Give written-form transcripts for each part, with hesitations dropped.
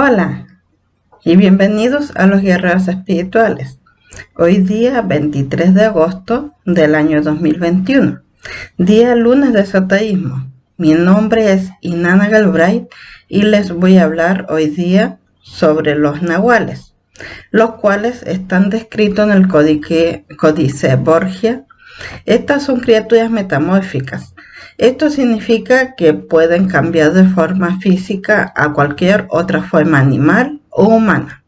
Hola y bienvenidos a los Guerreros Espirituales. Hoy día 23 de agosto del año 2021, día lunes de esoterismo. Mi nombre es Inanna Galbraith y les voy a hablar hoy día sobre los nahuales, los cuales están descritos en el Códice Borgia. Estas son criaturas metamórficas. Esto significa que pueden cambiar de forma física a cualquier otra forma animal o humana.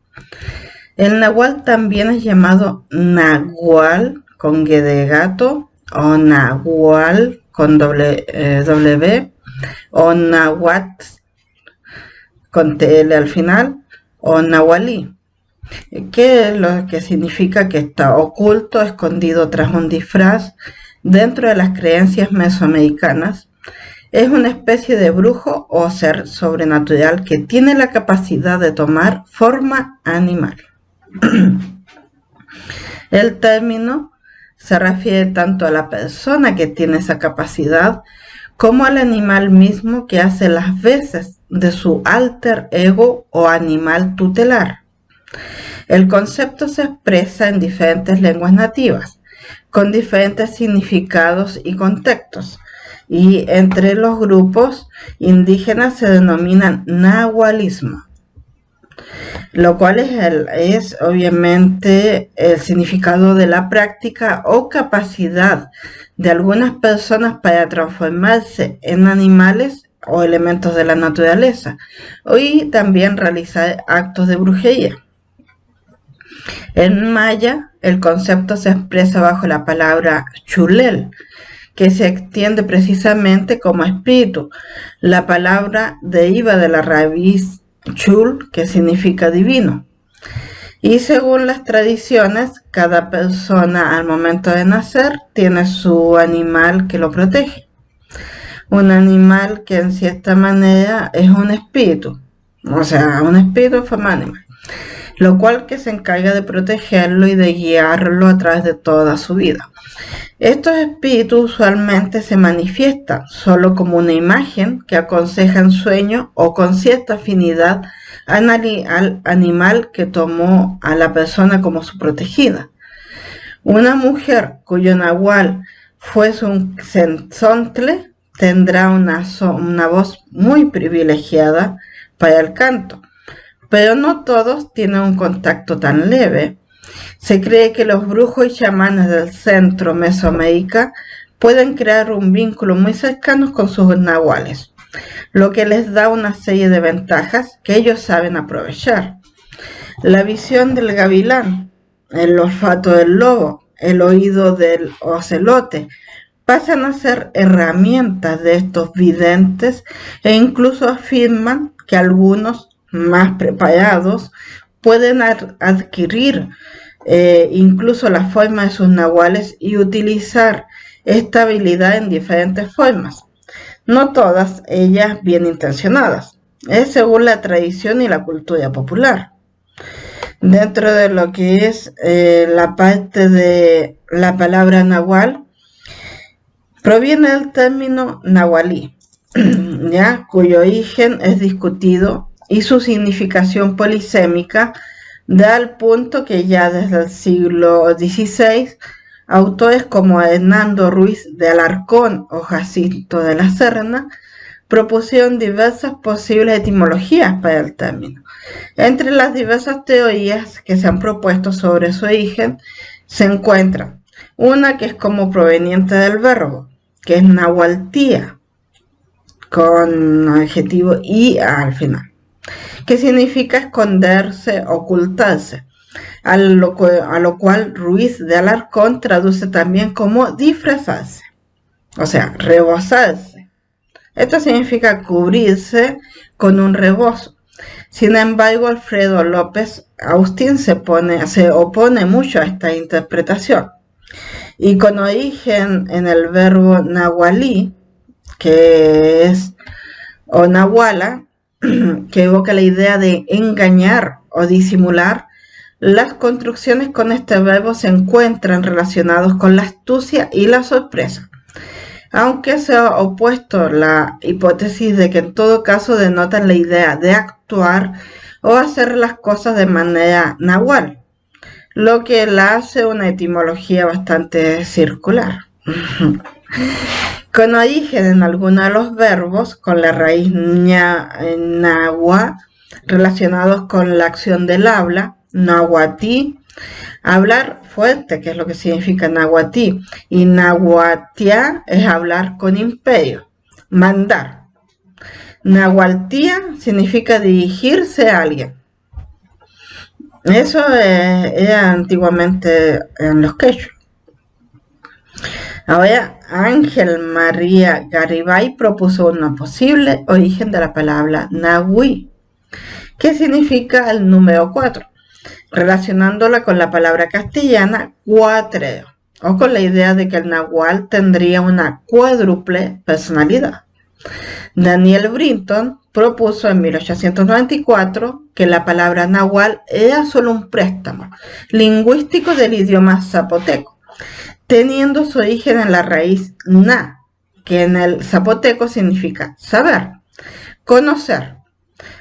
El nahual también es llamado nagual con G de gato, o nahual con W, o nahuatl con TL al final, o nahualí, que es lo que significa que está oculto, escondido tras un disfraz. Dentro de las creencias mesoamericanas, es una especie de brujo o ser sobrenatural que tiene la capacidad de tomar forma animal. El término se refiere tanto a la persona que tiene esa capacidad como al animal mismo que hace las veces de su alter ego o animal tutelar. El concepto se expresa en diferentes lenguas nativas, con diferentes significados y contextos, y entre los grupos indígenas se denominan nahualismo, lo cual es obviamente el significado de la práctica o capacidad de algunas personas para transformarse en animales o elementos de la naturaleza, y también realizar actos de brujería. En maya, el concepto se expresa bajo la palabra chulel, que se extiende precisamente como espíritu. La palabra deriva de la raíz chul, que significa divino. Y según las tradiciones, cada persona al momento de nacer tiene su animal que lo protege. Un animal que en cierta manera es un espíritu, o sea, un espíritu en forma animal, lo cual que se encarga de protegerlo y de guiarlo a través de toda su vida. Estos espíritus usualmente se manifiestan solo como una imagen que aconseja en sueño o con cierta afinidad al animal que tomó a la persona como su protegida. Una mujer cuyo nahual fuese un xentzontle tendrá una voz muy privilegiada para el canto, pero no todos tienen un contacto tan leve. Se cree que los brujos y chamanes del centro Mesoamérica pueden crear un vínculo muy cercano con sus nahuales, lo que les da una serie de ventajas que ellos saben aprovechar. La visión del gavilán, el olfato del lobo, el oído del ocelote, pasan a ser herramientas de estos videntes e incluso afirman que algunos más preparados pueden adquirir incluso la forma de sus nahuales y utilizar esta habilidad en diferentes formas, no todas ellas bien intencionadas. Es según la tradición y la cultura popular. Dentro de lo que es la parte de la palabra nahual, proviene del término nahualí, ¿ya? Cuyo origen es discutido y su significación polisémica da al punto que ya desde el siglo XVI autores como Hernando Ruiz de Alarcón o Jacinto de la Serna propusieron diversas posibles etimologías para el término. Entre las diversas teorías que se han propuesto sobre su origen se encuentra una que es como proveniente del verbo, que es nahualtía, con adjetivo y al final, que significa esconderse, ocultarse, a lo cual Ruiz de Alarcón traduce también como disfrazarse, o sea, rebozarse. Esto significa cubrirse con un rebozo. Sin embargo, Alfredo López Austin se opone mucho a esta interpretación, y con origen en el verbo nahualí, que es o nahuala, que evoca la idea de engañar o disimular, las construcciones con este verbo se encuentran relacionados con la astucia y la sorpresa. aunque se ha opuesto la hipótesis de que en todo caso denotan la idea de actuar o hacer las cosas de manera nahual, lo que la hace una etimología bastante circular. Con origen en algunos de los verbos con la raíz nahua relacionados con la acción del habla, nahuatí, hablar fuerte, que es lo que significa nahuatí, y nahuatia es hablar con imperio, mandar. Nahualtía significa dirigirse a alguien. Eso era antiguamente en los quechua. Ahora, Ángel María Garibay propuso un posible origen de la palabra nahui, que significa el número 4, relacionándola con la palabra castellana cuatrero, o con la idea de que el nahual tendría una cuádruple personalidad. Daniel Brinton propuso en 1894 que la palabra nahual era solo un préstamo lingüístico del idioma zapoteco, teniendo su origen en la raíz na, que en el zapoteco significa saber, conocer,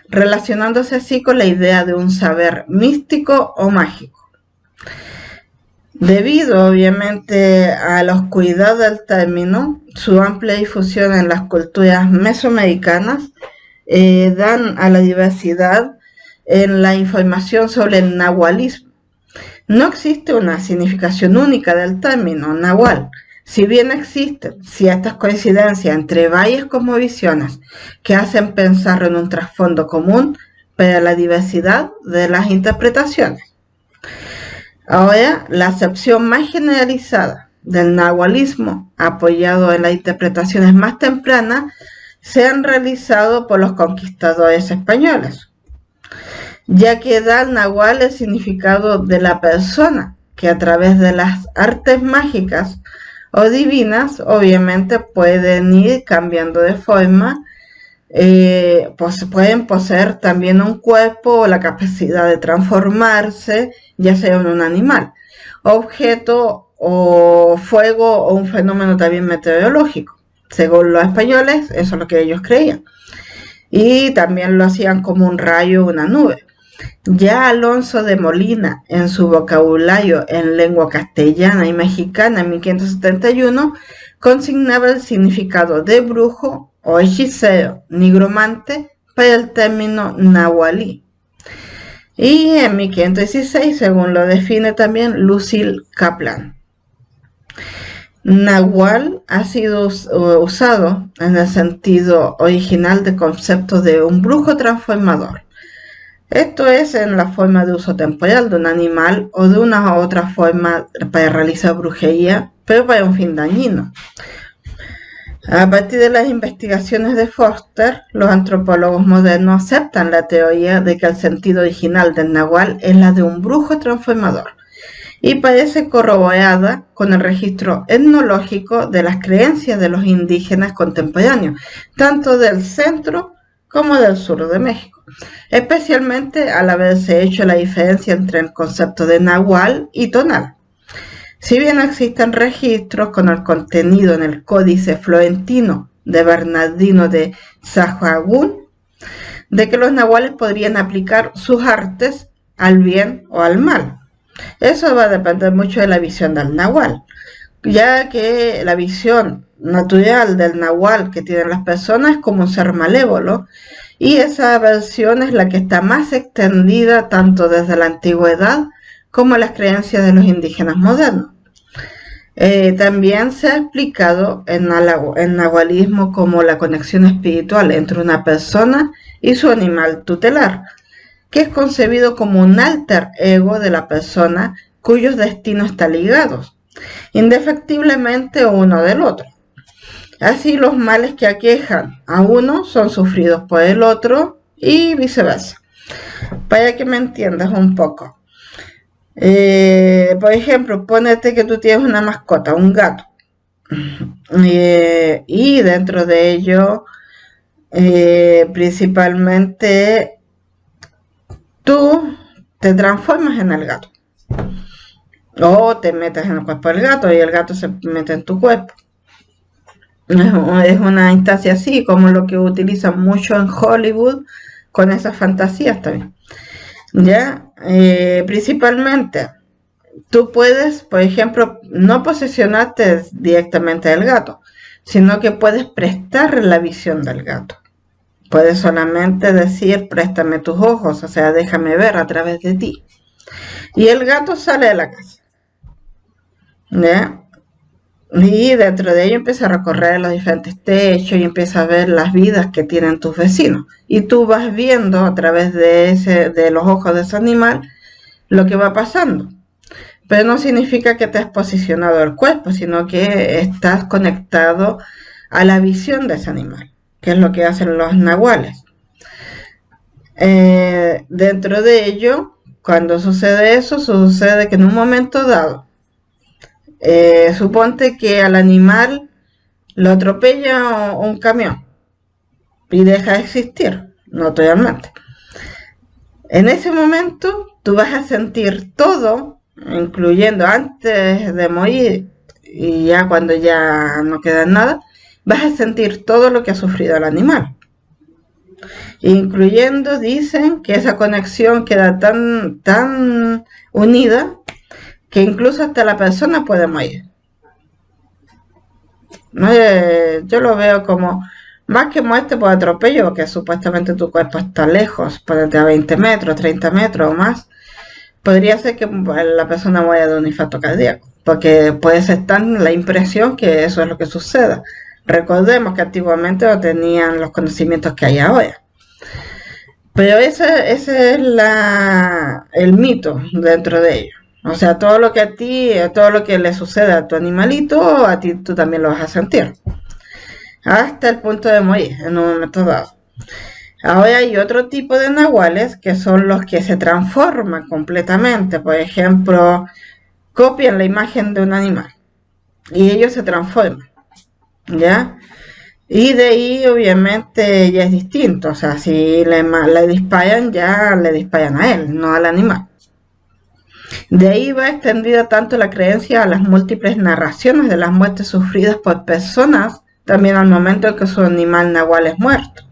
relacionándose así con la idea de un saber místico o mágico. Debido, obviamente, a la oscuridad del término, su amplia difusión en las culturas mesoamericanas dan a la diversidad en la información sobre el nahualismo. No existe una significación única del término nahual, si bien existen ciertas coincidencias entre varias cosmovisiones que hacen pensar en un trasfondo común, pero la diversidad de las interpretaciones. Ahora, la acepción más generalizada del nahualismo, apoyado en las interpretaciones más tempranas, se han realizado por los conquistadores españoles, ya que da al nahual el significado de la persona, que a través de las artes mágicas o divinas, obviamente pueden ir cambiando de forma, pueden poseer también un cuerpo o la capacidad de transformarse, ya sea en un animal, objeto o fuego o un fenómeno también meteorológico. Según los españoles, eso es lo que ellos creían. Y también lo hacían como un rayo o una nube. Ya Alonso de Molina, en su vocabulario en lengua castellana y mexicana en 1571, consignaba el significado de brujo o hechicero, nigromante, para el término nahualí. Y en 1516, según lo define también Lucille Kaplan. Nahual ha sido usado en el sentido original de concepto de un brujo transformador. Esto es en la forma de uso temporal de un animal o de una u otra forma para realizar brujería, pero para un fin dañino. A partir de las investigaciones de Foster, los antropólogos modernos aceptan la teoría de que el sentido original del nahual es la de un brujo transformador, y parece corroborada con el registro etnológico de las creencias de los indígenas contemporáneos, tanto del centro como del sur de México, especialmente al haberse hecho la diferencia entre el concepto de nahual y tonal. Si bien existen registros con el contenido en el Códice Florentino de Bernardino de Sahagún, de que los nahuales podrían aplicar sus artes al bien o al mal. Eso va a depender mucho de la visión del nahual, ya que la visión natural del nahual que tienen las personas es como un ser malévolo, y esa versión es la que está más extendida tanto desde la antigüedad como las creencias de los indígenas modernos. También se ha explicado en nahualismo como la conexión espiritual entre una persona y su animal tutelar, que es concebido como un alter ego de la persona cuyos destinos están ligados indefectiblemente uno del otro. Así los males que aquejan a uno son sufridos por el otro y viceversa. Para que me entiendas un poco. Por ejemplo, ponete que tú tienes una mascota, un gato, y dentro de ello, principalmente, tú te transformas en el gato, o te metes en el cuerpo del gato y el gato se mete en tu cuerpo. Es una instancia así, como lo que utilizan mucho en Hollywood con esas fantasías también. ¿Ya? Principalmente, tú puedes, por ejemplo, no posesionarte directamente del gato, sino que puedes prestar la visión del gato. Puedes solamente decir, préstame tus ojos, o sea, déjame ver a través de ti. Y el gato sale de la casa. ¿Ya? Y dentro de ello empieza a recorrer los diferentes techos y empieza a ver las vidas que tienen tus vecinos. Y tú vas viendo a través de los ojos de ese animal lo que va pasando. Pero no significa que te has posicionado el cuerpo, sino que estás conectado a la visión de ese animal, que es lo que hacen los nahuales. Dentro de ello, cuando sucede eso, sucede que en un momento dado, suponte que al animal lo atropella un camión y deja de existir, naturalmente. En ese momento tú vas a sentir todo, incluyendo antes de morir y ya cuando ya no queda nada, vas a sentir todo lo que ha sufrido el animal. Incluyendo, dicen que esa conexión queda tan unida que incluso hasta la persona puede morir. Yo lo veo como más que muerte por atropello, que supuestamente tu cuerpo está lejos, ponete a 20 metros, 30 metros o más. Podría ser que la persona muera de un infarto cardíaco, porque puede ser tan la impresión que eso es lo que suceda. Recordemos que antiguamente no tenían los conocimientos que hay ahora. Pero ese es el mito dentro de ello. O sea, todo lo que le sucede a tu animalito, a ti tú también lo vas a sentir. Hasta el punto de morir en un momento dado. Ahora hay otro tipo de nahuales que son los que se transforman completamente. Por ejemplo, copian la imagen de un animal y ellos se transforman, ¿ya? Y de ahí obviamente ya es distinto. O sea, si le disparan, ya le disparan a él, no al animal. De ahí va extendida tanto la creencia a las múltiples narraciones de las muertes sufridas por personas, también al momento en que su animal nahual es muerto.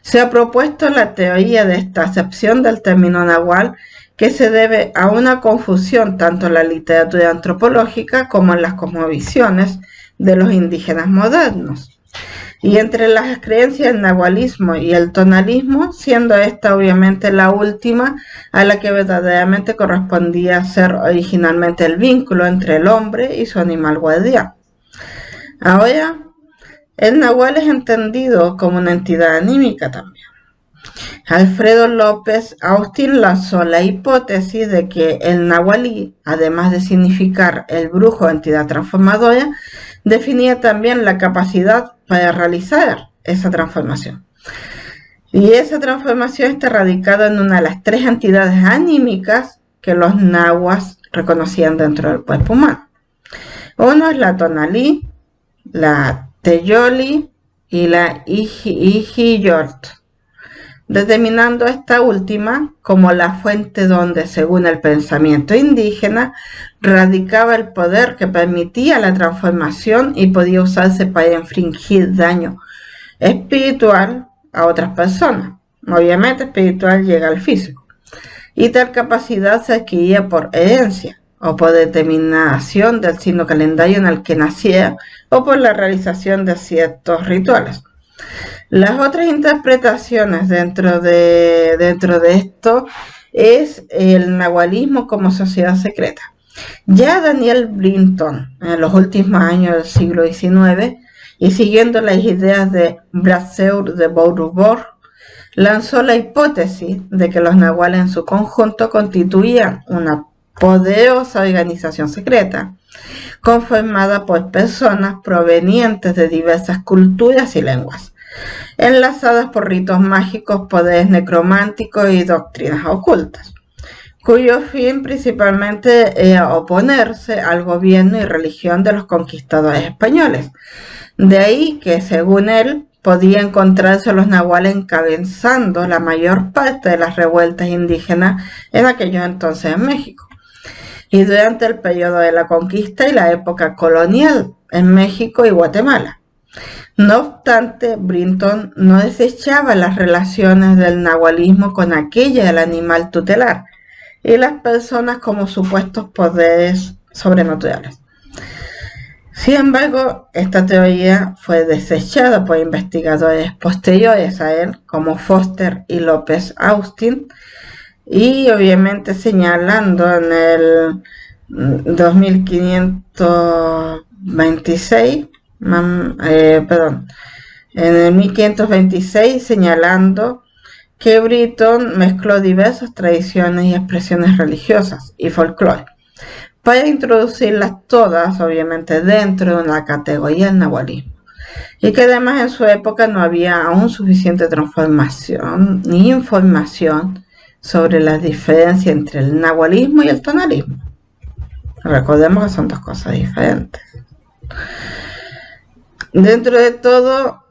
Se ha propuesto la teoría de esta acepción del término nahual, que se debe a una confusión tanto en la literatura antropológica como en las cosmovisiones de los indígenas modernos. Y entre las creencias del nahualismo y el tonalismo, siendo esta obviamente la última a la que verdaderamente correspondía ser originalmente el vínculo entre el hombre y su animal guardián. Ahora, el nahual es entendido como una entidad anímica también. Alfredo López Austin lanzó la hipótesis de que el nahualí, además de significar el brujo o entidad transformadora, definía también la capacidad para realizar esa transformación. Y esa transformación está radicada en una de las tres entidades anímicas que los nahuas reconocían dentro del cuerpo humano. Uno es la tonalí, la teyoli y la ijiyort, determinando esta última como la fuente donde, según el pensamiento indígena, radicaba el poder que permitía la transformación y podía usarse para infligir daño espiritual a otras personas. Obviamente espiritual llega al físico. Y tal capacidad se adquiría por herencia o por determinación del signo calendario en el que naciera o por la realización de ciertos rituales. Las otras interpretaciones dentro de esto es el nahualismo como sociedad secreta. Ya Daniel Brinton, en los últimos años del siglo XIX, y siguiendo las ideas de Brasseur de Bourbourg, lanzó la hipótesis de que los nahuales en su conjunto constituían una poderosa organización secreta, conformada por personas provenientes de diversas culturas y lenguas, enlazadas por ritos mágicos, poderes necrománticos y doctrinas ocultas, cuyo fin principalmente era oponerse al gobierno y religión de los conquistadores españoles. De ahí que, según él, podía encontrarse los nahuales encabezando la mayor parte de las revueltas indígenas en aquellos entonces en México, y durante el periodo de la conquista y la época colonial en México y Guatemala. No obstante, Brinton no desechaba las relaciones del nahualismo con aquella del animal tutelar y las personas como supuestos poderes sobrenaturales. Sin embargo, esta teoría fue desechada por investigadores posteriores a él, como Foster y López Austin, y obviamente señalando en el 1526, en el 1526, señalando que Brinton mezcló diversas tradiciones y expresiones religiosas y folclore para introducirlas todas, obviamente, dentro de una categoría del nahualismo, y que además en su época no había aún suficiente transformación ni información sobre la diferencia entre el nahualismo y el tonalismo. Recordemos que son dos cosas diferentes. Dentro de todo,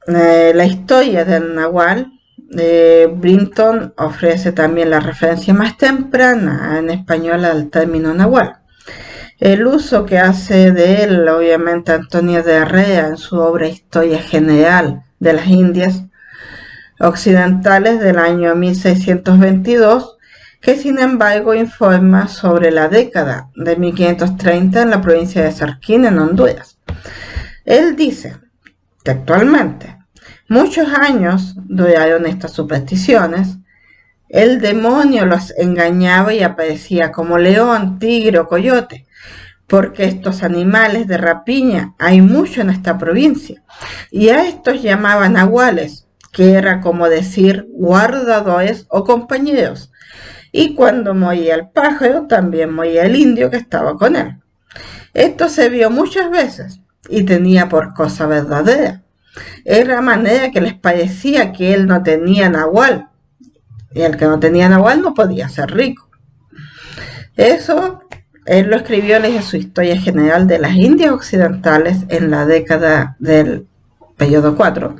la historia del nahual, Brinton ofrece también la referencia más temprana en español al término nahual. El uso que hace de él, obviamente, Antonio de Herrera en su obra Historia General de las Indias Occidentales del año 1622, que sin embargo informa sobre la década de 1530 en la provincia de Sarquín, en Honduras. Él dice textualmente: muchos años duraron estas supersticiones. El demonio los engañaba y aparecía como león, tigre o coyote, porque estos animales de rapiña hay mucho en esta provincia, y a estos llamaban nahuales, que era como decir guardadores o compañeros, y cuando moría el pájaro también moría el indio que estaba con él. Esto se vio muchas veces y tenía por cosa verdadera. Era manera que les parecía que él no tenía nahual, y el que no tenía nahual no podía ser rico. Eso él lo escribió en su Historia General de las Indias Occidentales en la década del periodo 4,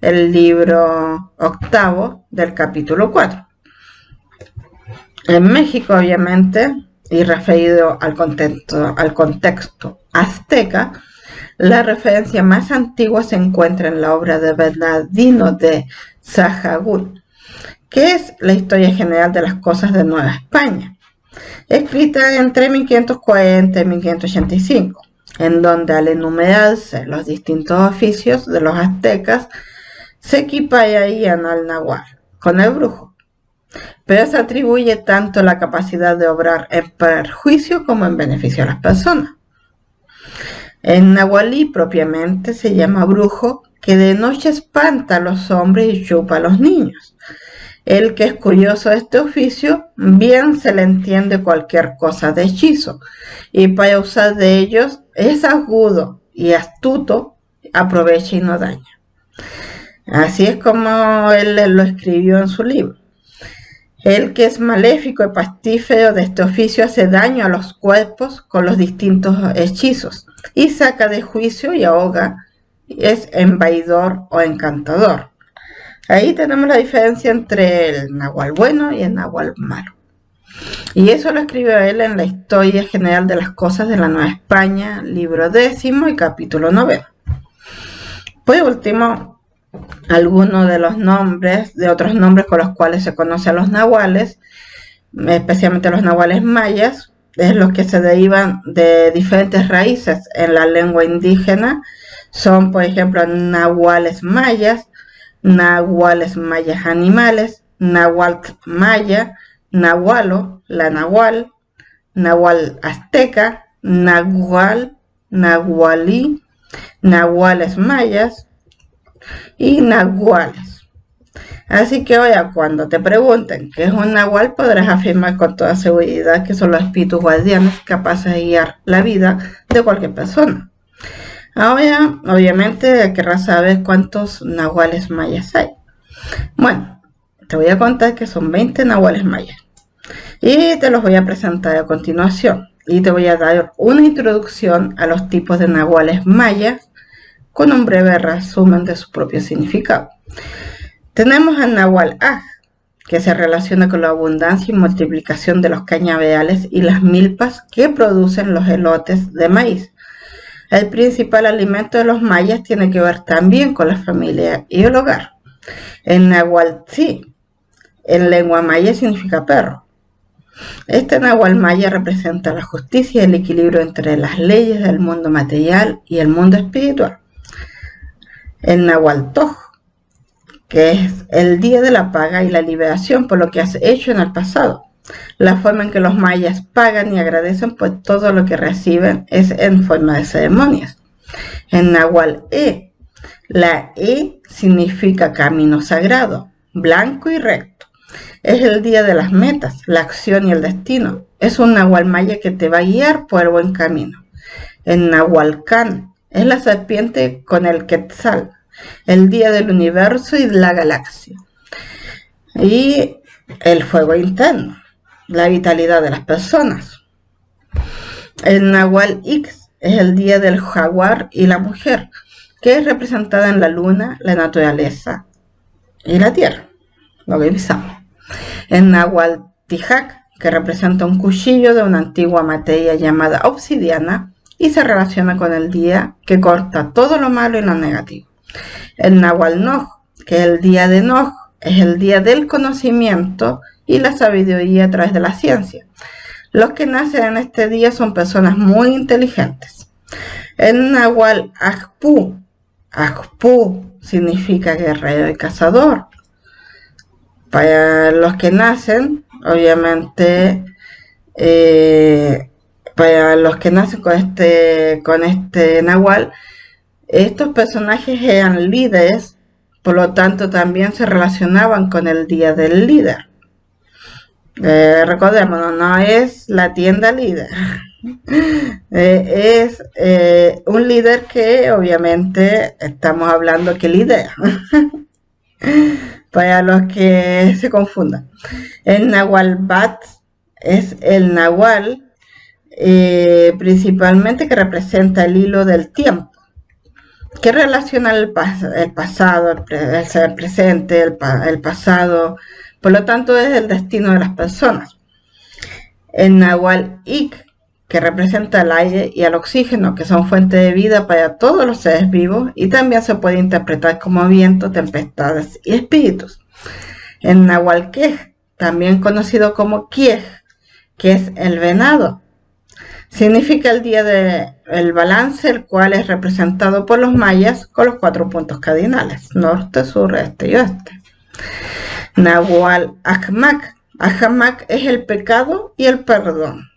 el libro octavo del capítulo 4. En México, obviamente, y referido al contexto azteca, la referencia más antigua se encuentra en la obra de Bernardino de Sahagún, que es la Historia General de las Cosas de Nueva España, escrita entre 1540 y 1585, en donde al enumerarse los distintos oficios de los aztecas, se equipararían al nahual con el brujo, pero se atribuye tanto la capacidad de obrar en perjuicio como en beneficio a las personas. En nahualí propiamente se llama brujo, que de noche espanta a los hombres y chupa a los niños. El que es curioso de este oficio, bien se le entiende cualquier cosa de hechizo, y para usar de ellos es agudo y astuto, aprovecha y no daña. Así es como él lo escribió en su libro. El que es maléfico y pastífero de este oficio hace daño a los cuerpos con los distintos hechizos, y saca de juicio y ahoga, es embaidor o encantador. Ahí tenemos la diferencia entre el nahual bueno y el nahual malo. Y eso lo escribió él en la Historia General de las Cosas de la Nueva España, libro 10 y capítulo 9. Por último, algunos de los nombres, de otros nombres con los cuales se conoce a los nahuales, especialmente los nahuales mayas, es los que se derivan de diferentes raíces en la lengua indígena. Son, por ejemplo, nahuales mayas animales, nahuatl maya, nahualo, la nahual, nahual azteca, nahual, nahualí, nahuales mayas y nahuales. Así que ahora, cuando te pregunten qué es un nahual, podrás afirmar con toda seguridad que son los espíritus guardianes capaces de guiar la vida de cualquier persona. Ahora, obviamente, querrás saber cuántos nahuales mayas hay. Bueno, te voy a contar que son 20 nahuales mayas, y te los voy a presentar a continuación, y te voy a dar una introducción a los tipos de nahuales mayas con un breve resumen de su propio significado. Tenemos al nahual aj, que se relaciona con la abundancia y multiplicación de los cañaverales y las milpas que producen los elotes de maíz. El principal alimento de los mayas tiene que ver también con la familia y el hogar. El nahualtzi, en lengua maya, significa perro. Este nahual maya representa la justicia y el equilibrio entre las leyes del mundo material y el mundo espiritual. El nahualtoj, que es el día de la paga y la liberación por lo que has hecho en el pasado. La forma en que los mayas pagan y agradecen por todo lo que reciben es en forma de ceremonias. En Nahual la significa camino sagrado, blanco y recto. Es el día de las metas, la acción y el destino. Es un Nahual maya que te va a guiar por el buen camino. En Nahualcán es la serpiente con el Quetzal, el día del universo y de la galaxia. Y el fuego interno, la vitalidad de las personas. El Nahual Ix es el día del jaguar y la mujer, que es representada en la luna, la naturaleza y la tierra, lo que visamos. El Nahual Tijac, que representa un cuchillo de una antigua materia llamada obsidiana y se relaciona con el día que corta todo lo malo y lo negativo. El Nahual Noj, que es el día de Noj, es el día del conocimiento y la sabiduría a través de la ciencia. Los que nacen en este día son personas muy inteligentes. El Nahual Ajpú, Ajpú significa guerrero y cazador. Para los que nacen, obviamente, para los que nacen con este Nahual, estos personajes eran líderes, por lo tanto también se relacionaban con el día del líder. Recordémonos, no es la tienda líder, es un líder que obviamente estamos hablando que lidera, para los que se confundan. El Nahual Bat es el Nahual principalmente que representa el hilo del tiempo, que relaciona el pasado, el presente, el pasado. Por lo tanto, es el destino de las personas. El Nahual Ik, que representa el aire y el oxígeno, que son fuente de vida para todos los seres vivos, y también se puede interpretar como viento, tempestades y espíritus. El Nahual Quej, también conocido como Quiej, que es el venado, significa el día del balance, el cual es representado por los mayas con los 4 puntos cardinales: norte, sur, este y oeste. Nahual Ajmak. Ajmak es el pecado y el perdón.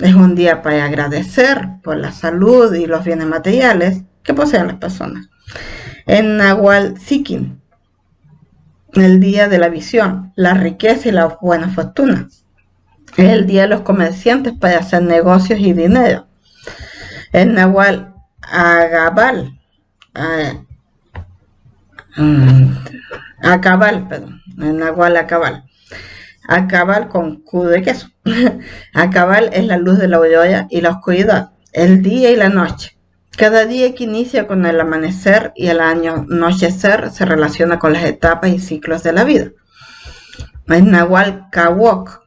Es un día para agradecer por la salud y los bienes materiales que poseen las personas. En Nahual Sikin, el día de la visión, la riqueza y la buena fortuna. Es el día de los comerciantes para hacer negocios y dinero. El Nahual Agabal, el Nahual Acabal. Acabal con Q de queso. Acabal es la luz de la aurora y la oscuridad, el día y la noche. Cada día que inicia con el amanecer y el anochecer se relaciona con las etapas y ciclos de la vida. El Nahual Kawok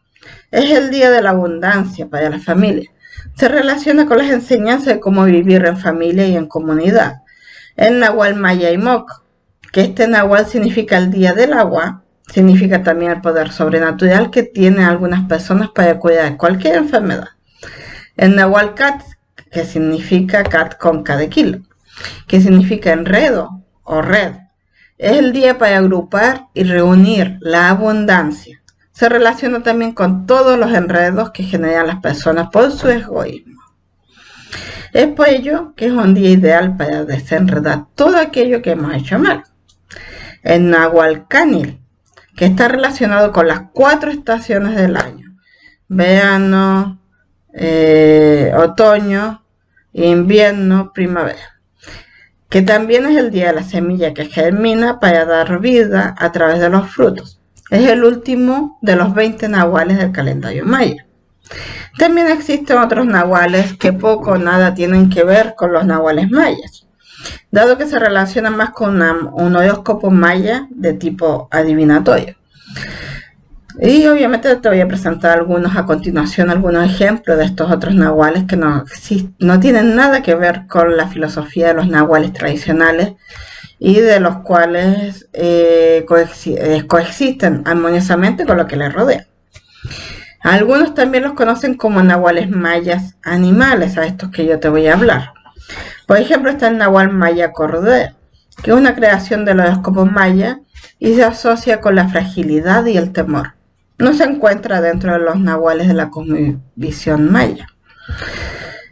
es el día de la abundancia para la familia. Se relaciona con las enseñanzas de cómo vivir en familia y en comunidad. El Nahual Mayaimok, que este Nahual significa el día del agua, significa también el poder sobrenatural que tienen algunas personas para cuidar de cualquier enfermedad. El Nahual Cat, que significa cat con K de kilo, que significa enredo o red, es el día para agrupar y reunir la abundancia. Se relaciona también con todos los enredos que generan las personas por su egoísmo. Es por ello que es un día ideal para desenredar todo aquello que hemos hecho mal. El Nahual Canil, que está relacionado con las 4 estaciones del año: verano, otoño, invierno, primavera, que también es el día de la semilla que germina para dar vida a través de los frutos. Es el último de los 20 nahuales del calendario maya. También existen otros nahuales que poco o nada tienen que ver con los nahuales mayas, dado que se relacionan más con un horóscopo maya de tipo adivinatorio. Y obviamente te voy a presentar algunos a continuación, algunos ejemplos de estos otros nahuales que no tienen nada que ver con la filosofía de los nahuales tradicionales y de los cuales coexisten armoniosamente con lo que les rodea. Algunos también los conocen como nahuales mayas animales, a estos que yo te voy a hablar. Por ejemplo, está el nahual maya cordero, que es una creación de los horóscopos maya y se asocia con la fragilidad y el temor. No se encuentra dentro de los nahuales de la cosmovisión maya.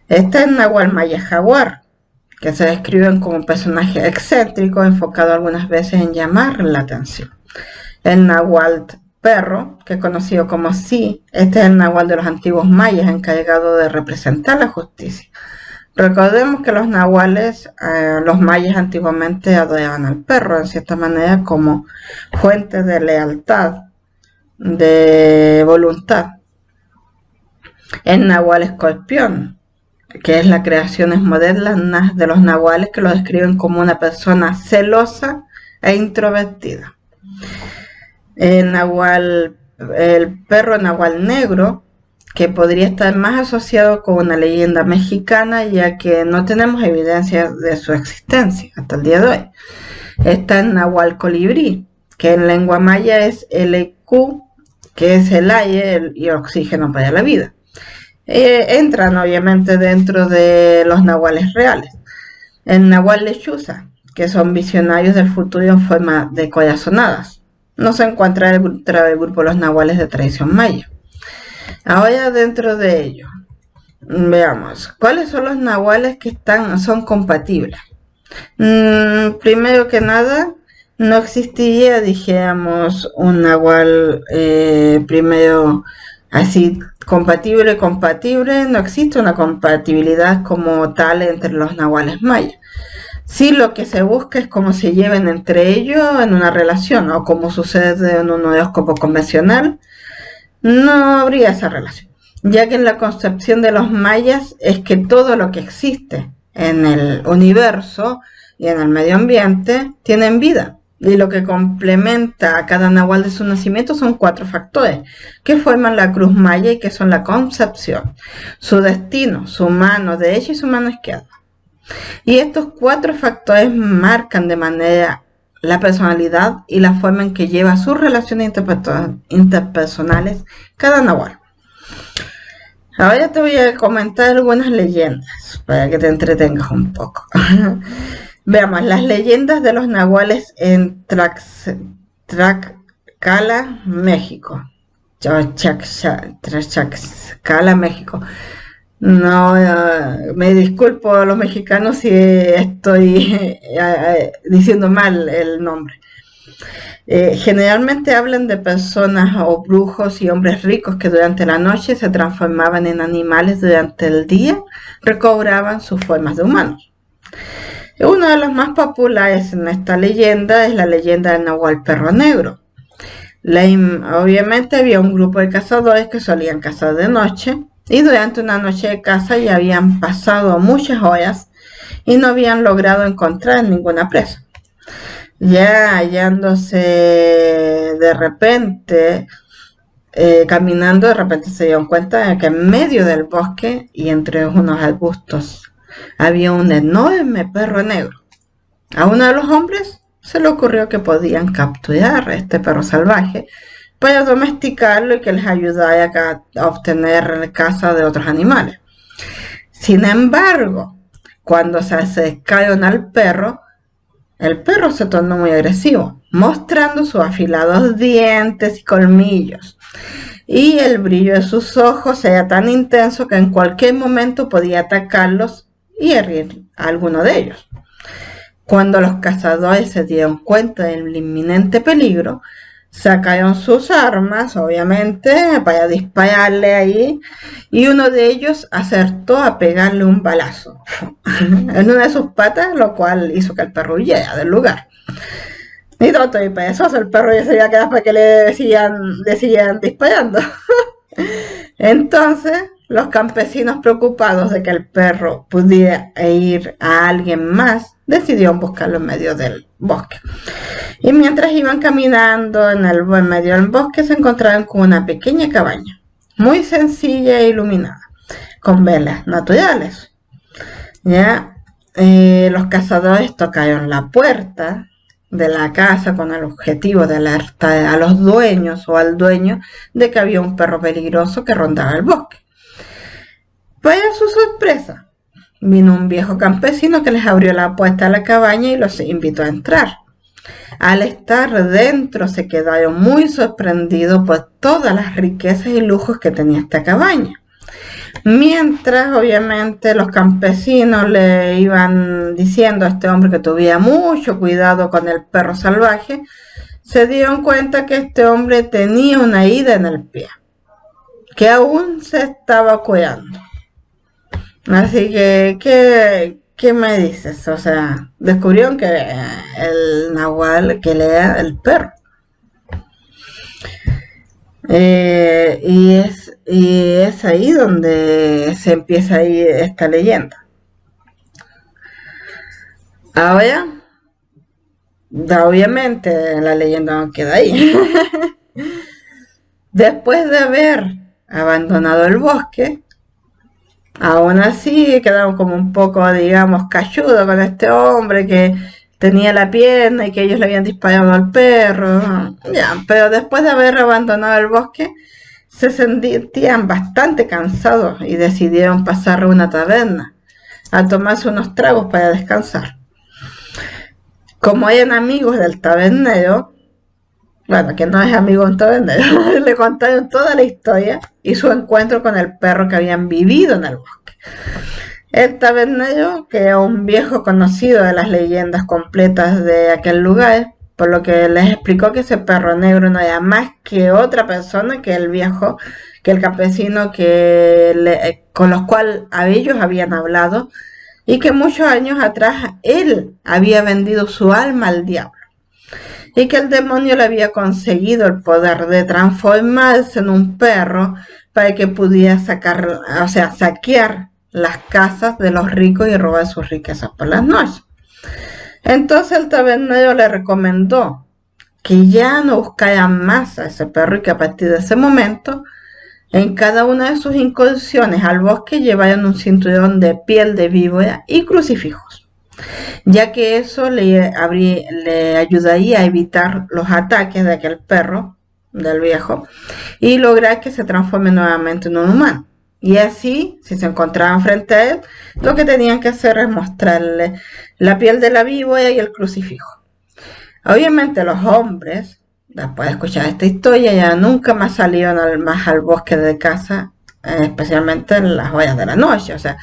Está el nahual maya jaguar, que se describen como personaje excéntrico, enfocado algunas veces en llamar la atención. El nahual perro, que es conocido como Si, este es el nahual de los antiguos mayas, encargado de representar la justicia. Recordemos que los nahuales, los mayas antiguamente adoraban al perro, en cierta manera, como fuente de lealtad, de voluntad. El nahual escorpión, que es las creaciones modernas de los nahuales, que lo describen como una persona celosa e introvertida. El perro nahual negro, que podría estar más asociado con una leyenda mexicana, ya que no tenemos evidencia de su existencia hasta el día de hoy. Está el nahual colibrí, que en lengua maya es LQ, que es el aire y oxígeno para la vida. Entran obviamente dentro de los nahuales reales. El nahual lechuza, que son visionarios del futuro en forma de corazonadas. No se encuentra dentro del grupo de los nahuales de tradición maya. Ahora dentro de ello, veamos, ¿cuáles son los nahuales que son compatibles? Primero que nada, no existiría, dijéramos, un nahual primero así compatible, no existe una compatibilidad como tal entre los nahuales mayas. Sí, lo que se busca es cómo se lleven entre ellos en una relación, o como sucede en un horóscopo convencional, no habría esa relación, ya que en la concepción de los mayas es que todo lo que existe en el universo y en el medio ambiente tienen vida, y lo que complementa a cada nahual de su nacimiento son 4 factores que forman la cruz maya y que son la concepción, su destino, su mano derecha y su mano izquierda. Y estos 4 factores marcan de manera la personalidad y la forma en que lleva sus relaciones interpersonales cada nahual. Ahora te voy a comentar algunas leyendas para que te entretengas un poco. Veamos, las leyendas de los nahuales en Tlaxcala, México. Tlaxcala, México. No, me disculpo a los mexicanos si estoy diciendo mal el nombre. Generalmente hablan de personas o brujos y hombres ricos que durante la noche se transformaban en animales, durante el día recobraban sus formas de humanos. Uno de los más populares en esta leyenda es la leyenda del nahual perro negro. Obviamente había un grupo de cazadores que solían cazar de noche, y durante una noche de caza ya habían pasado muchas horas y no habían logrado encontrar ninguna presa. Ya hallándose de repente, caminando, de repente se dieron cuenta de que en medio del bosque y entre unos arbustos había un enorme perro negro. A uno de los hombres se le ocurrió que podían capturar a este perro salvaje para domesticarlo y que les ayudara a obtener caza de otros animales. Sin embargo, cuando se acercaron al perro, el perro se tornó muy agresivo, mostrando sus afilados dientes y colmillos, y el brillo de sus ojos era tan intenso que en cualquier momento podía atacarlos y herir a alguno de ellos. Cuando los cazadores se dieron cuenta del inminente peligro, sacaron sus armas, obviamente, para dispararle ahí, y uno de ellos acertó a pegarle un balazo en una de sus patas, lo cual hizo que el perro huyera del lugar. Y tonto y perezoso, el perro ya se iba a quedar para que le decían disparando. Entonces, los campesinos, preocupados de que el perro pudiera ir a alguien más, decidieron buscarlo en medio del bosque. Y mientras iban caminando en medio del bosque, se encontraron con una pequeña cabaña, muy sencilla e iluminada, con velas naturales. Ya, los cazadores tocaron la puerta de la casa con el objetivo de alertar a los dueños o al dueño de que había un perro peligroso que rondaba el bosque. Vaya su sorpresa, vino un viejo campesino que les abrió la puerta de la cabaña y los invitó a entrar. Al estar dentro se quedaron muy sorprendidos por todas las riquezas y lujos que tenía esta cabaña. Mientras, obviamente, los campesinos le iban diciendo a este hombre que tuviera mucho cuidado con el perro salvaje, se dieron cuenta que este hombre tenía una herida en el pie, que aún se estaba curando. Así que, ¿qué me dices? O sea, descubrieron que el nahual, que le era el perro. Y es ahí donde se empieza a ir esta leyenda. Ahora, obviamente la leyenda no queda ahí. Después de haber abandonado el bosque, aún así quedaron como un poco, digamos, cachudos con este hombre que tenía la pierna y que ellos le habían disparado al perro. Ya, pero después de haber abandonado el bosque, se sentían bastante cansados y decidieron pasar a una taberna a tomarse unos tragos para descansar. Como eran amigos del tabernero, bueno, que no es amigo de un tabernero, le contaron toda la historia y su encuentro con el perro que habían vivido en el bosque. El tabernero, que era un viejo conocido de las leyendas completas de aquel lugar, por lo que les explicó que ese perro negro no era más que otra persona que el viejo, que el campesino con los cuales ellos habían hablado, y que muchos años atrás él había vendido su alma al diablo, y que el demonio le había conseguido el poder de transformarse en un perro para que pudiera saquear las casas de los ricos y robar sus riquezas por las noches. Entonces el tabernero le recomendó que ya no buscaran más a ese perro y que a partir de ese momento, en cada una de sus incursiones al bosque, llevaran un cinturón de piel de víbora y crucifijos, ya que eso le ayudaría a evitar los ataques de aquel perro, del viejo, y lograr que se transforme nuevamente en un humano. Y así, si se encontraban frente a él, lo que tenían que hacer es mostrarle la piel de la víbora y el crucifijo. Obviamente los hombres, después de escuchar esta historia, ya nunca más salieron al bosque de casa, especialmente en las horas de la noche. O sea,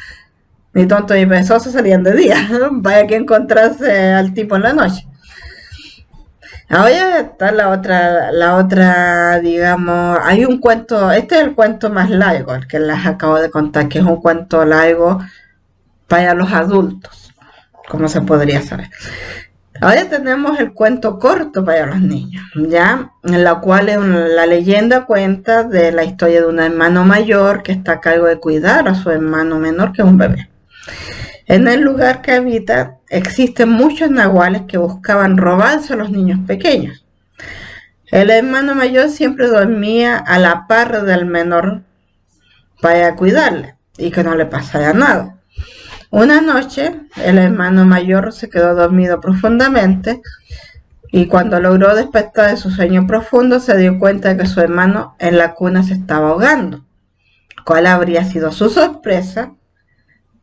ni tonto ni perezoso salían de día, vaya que encontrarse al tipo en la noche. Ahora está la otra, digamos, hay un cuento, este es el cuento más largo, el que les acabo de contar, que es un cuento largo para los adultos, como se podría saber. Ahora tenemos el cuento corto para los niños, ya, en la cual la leyenda cuenta de la historia de un hermano mayor que está a cargo de cuidar a su hermano menor, que es un bebé. En el lugar que habita existen muchos nahuales que buscaban robarse a los niños pequeños. El hermano mayor siempre dormía a la par del menor para cuidarle y que no le pasara nada. Una noche el hermano mayor se quedó dormido profundamente y cuando logró despertar de su sueño profundo se dio cuenta de que su hermano en la cuna se estaba ahogando. ¿Cuál habría sido su sorpresa?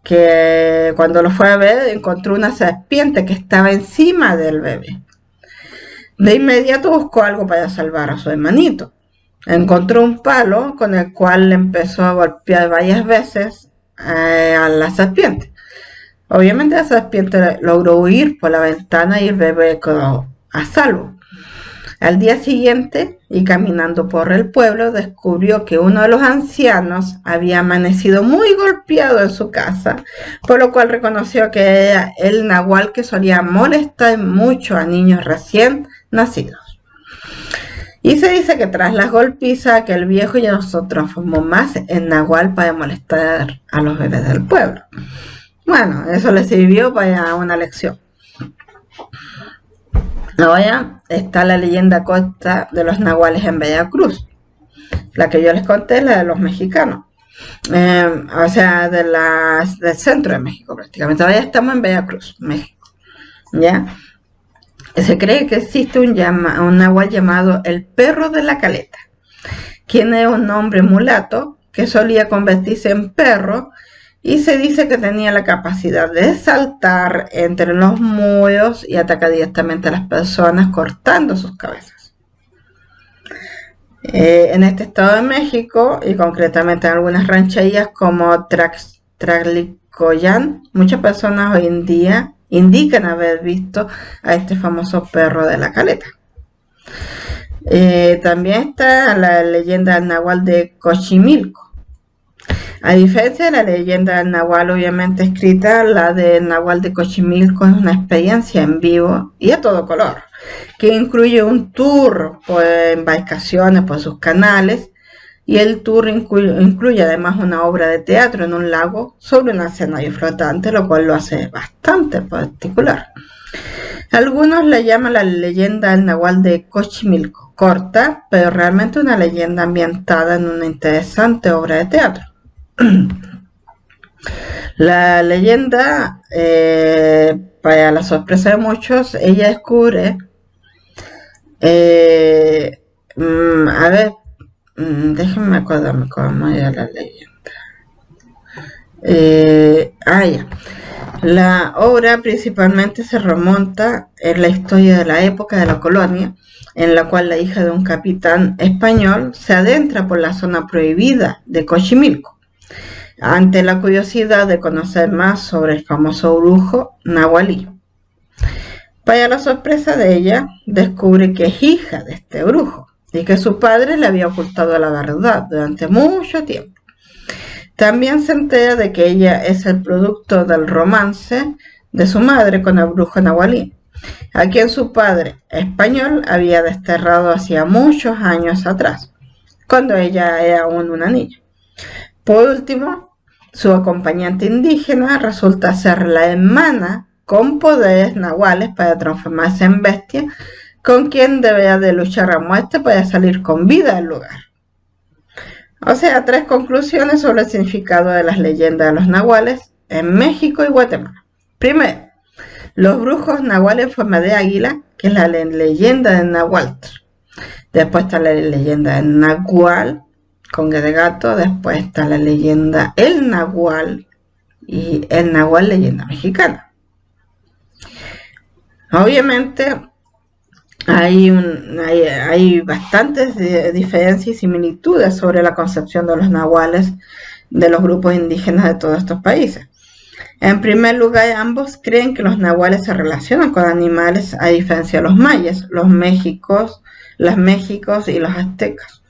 Que cuando lo fue a ver encontró una serpiente que estaba encima del bebé. De inmediato buscó algo para salvar a su hermanito. Encontró un palo con el cual le empezó a golpear varias veces a la serpiente. Obviamente la serpiente logró huir por la ventana y el bebé quedó a salvo. Al día siguiente, y caminando por el pueblo, descubrió que uno de los ancianos había amanecido muy golpeado en su casa, por lo cual reconoció que era el nahual que solía molestar mucho a niños recién nacidos. Y se dice que tras las golpizas aquel viejo ya no se transformó más en nahual para molestar a los bebés del pueblo. Bueno, eso le sirvió para una lección. Ahora está la leyenda corta de los nahuales en Veracruz. La que yo les conté, la de los mexicanos. O sea, del centro de México prácticamente. Ahora estamos en Veracruz, México. ¿Ya? Se cree que existe un nahual llamado el perro de la caleta, quien es un hombre mulato que solía convertirse en perro y se dice que tenía la capacidad de saltar entre los muros y atacar directamente a las personas cortando sus cabezas. En este estado de México y concretamente en algunas rancherías como Tlaxcala, muchas personas hoy en día indican haber visto a este famoso perro de la caleta. También está la leyenda del nahual de Xochimilco. A diferencia de la leyenda del nahual obviamente escrita, la del nahual de Xochimilco es una experiencia en vivo y a todo color, que incluye un tour por embarcaciones por sus canales, y el tour incluye además una obra de teatro en un lago sobre un escenario flotante, lo cual lo hace bastante particular. Algunos le llaman la leyenda del nahual de Xochimilco, corta, pero realmente una leyenda ambientada en una interesante obra de teatro. La leyenda, para la sorpresa de muchos, ella descubre, déjenme acordarme cómo era la leyenda. Ya. La obra principalmente se remonta en la historia de la época de la colonia, en la cual la hija de un capitán español se adentra por la zona prohibida de Xochimilco, ante la curiosidad de conocer más sobre el famoso brujo nahualí. Para la sorpresa de ella, descubre que es hija de este brujo y que su padre le había ocultado la verdad durante mucho tiempo. También se entera de que ella es el producto del romance de su madre con el brujo nahualí, a quien su padre español había desterrado hacía muchos años atrás, cuando ella era aún una niña. Por último, su acompañante indígena resulta ser la hermana con poderes nahuales para transformarse en bestia, con quien deberá de luchar a muerte para salir con vida del lugar. O sea, 3 conclusiones sobre el significado de las leyendas de los nahuales en México y Guatemala. Primero, los brujos nahuales en forma de águila, que es la leyenda del Nahualtl. Después está la leyenda del Nahual, con G de gato. Después está la leyenda El Nahual y el Nahual, leyenda mexicana. Obviamente hay bastantes diferencias y similitudes sobre la concepción de los nahuales de los grupos indígenas de todos estos países. En primer lugar, ambos creen que los nahuales se relacionan con animales, a diferencia de los mayas, los mexicos y los aztecas.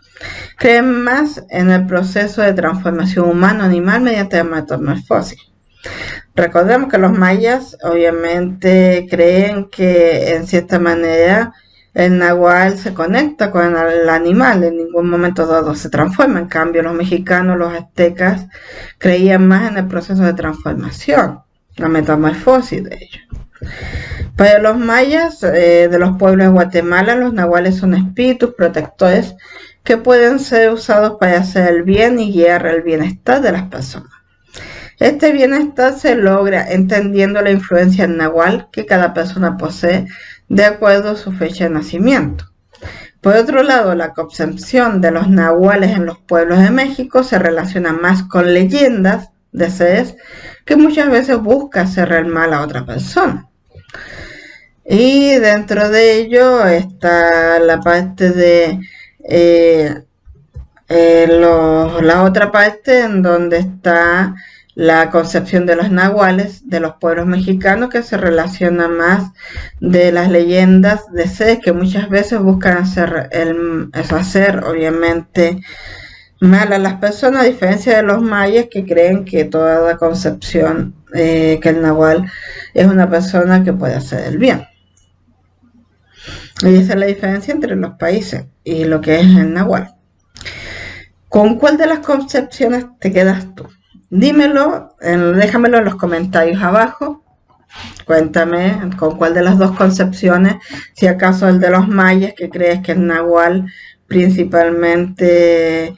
Creen más en el proceso de transformación humano-animal mediante la metamorfosis. Recordemos que los mayas obviamente creen que en cierta manera el nahual se conecta con el animal, en ningún momento dado se transforma. En cambio, los mexicanos, los aztecas, creían más en el proceso de transformación, la metamorfosis de ellos. Para los mayas de los pueblos de Guatemala, los nahuales son espíritus protectores que pueden ser usados para hacer el bien y guiar el bienestar de las personas. Este bienestar se logra entendiendo la influencia nahual que cada persona posee de acuerdo a su fecha de nacimiento. Por otro lado, la concepción de los nahuales en los pueblos de México se relaciona más con leyendas de seres que muchas veces buscan hacer el mal a otra persona. Y dentro de ello está la parte de la otra parte en donde está la concepción de los nahuales de los pueblos mexicanos, que se relaciona más de las leyendas de seres que muchas veces buscan hacer obviamente mal a las personas, a diferencia de los mayas, que creen que toda la concepción que el nahual es una persona que puede hacer el bien. Y esa es la diferencia entre los países y lo que es el náhuatl. ¿Con cuál de las concepciones te quedas tú? Dímelo, déjamelo en los comentarios abajo. Cuéntame con cuál de las dos concepciones, si acaso el de los mayas, que crees que el náhuatl principalmente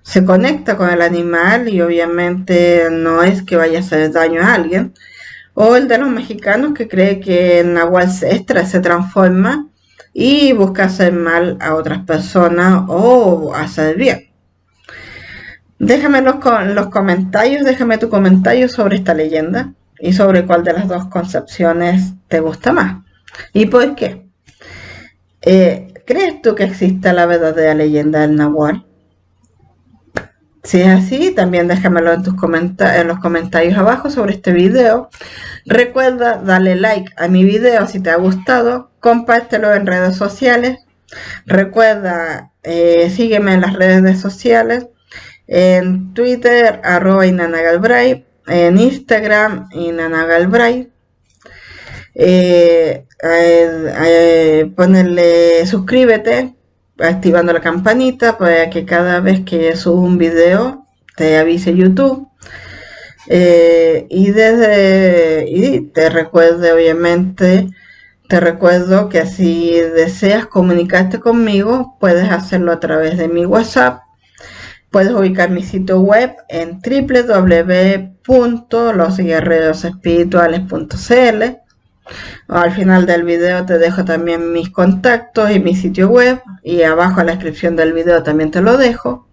se conecta con el animal y obviamente no es que vaya a hacer daño a alguien, o el de los mexicanos que cree que el náhuatl se transforma y busca hacer mal a otras personas o hacer bien. Déjame en los comentarios, déjame tu comentario sobre esta leyenda y sobre cuál de las dos concepciones te gusta más y por qué. ¿Crees tú que exista la verdadera leyenda del náhuatl? Si es así, también déjamelo en los comentarios abajo sobre este video. Recuerda darle like a mi video si te ha gustado, compártelo en redes sociales. Recuerda, sígueme en las redes sociales, en Twitter, @inanagalbray, en Instagram, inanagalbray. Ponerle suscríbete, activando la campanita para que cada vez que subo un video te avise YouTube. Y te recuerdo, obviamente, te recuerdo que si deseas comunicarte conmigo, puedes hacerlo a través de mi WhatsApp. Puedes ubicar mi sitio web en www.losguerrerosespirituales.cl. Al final del video te dejo también mis contactos y mi sitio web, y abajo en la descripción del video también te lo dejo.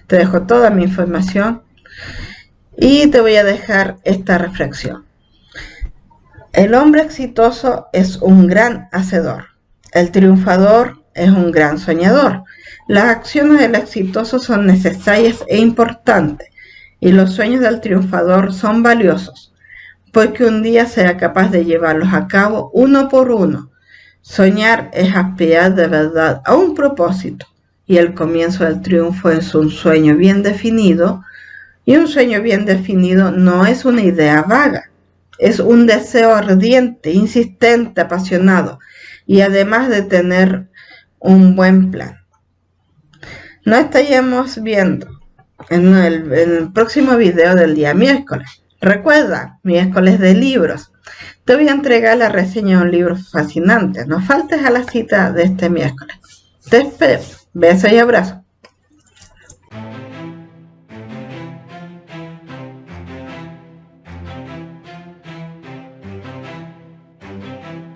Te dejo toda mi información y te voy a dejar esta reflexión. El hombre exitoso es un gran hacedor. El triunfador es un gran soñador. Las acciones del exitoso son necesarias e importantes, y los sueños del triunfador son valiosos, porque un día será capaz de llevarlos a cabo uno por uno. Soñar es aspirar de verdad a un propósito, y el comienzo del triunfo es un sueño bien definido, y un sueño bien definido no es una idea vaga, es un deseo ardiente, insistente, apasionado, y además de tener un buen plan. Nos estaríamos viendo en el próximo video del día miércoles. Recuerda, miércoles de libros. Te voy a entregar la reseña de un libro fascinante. No faltes a la cita de este miércoles. Te espero. Besos y abrazos.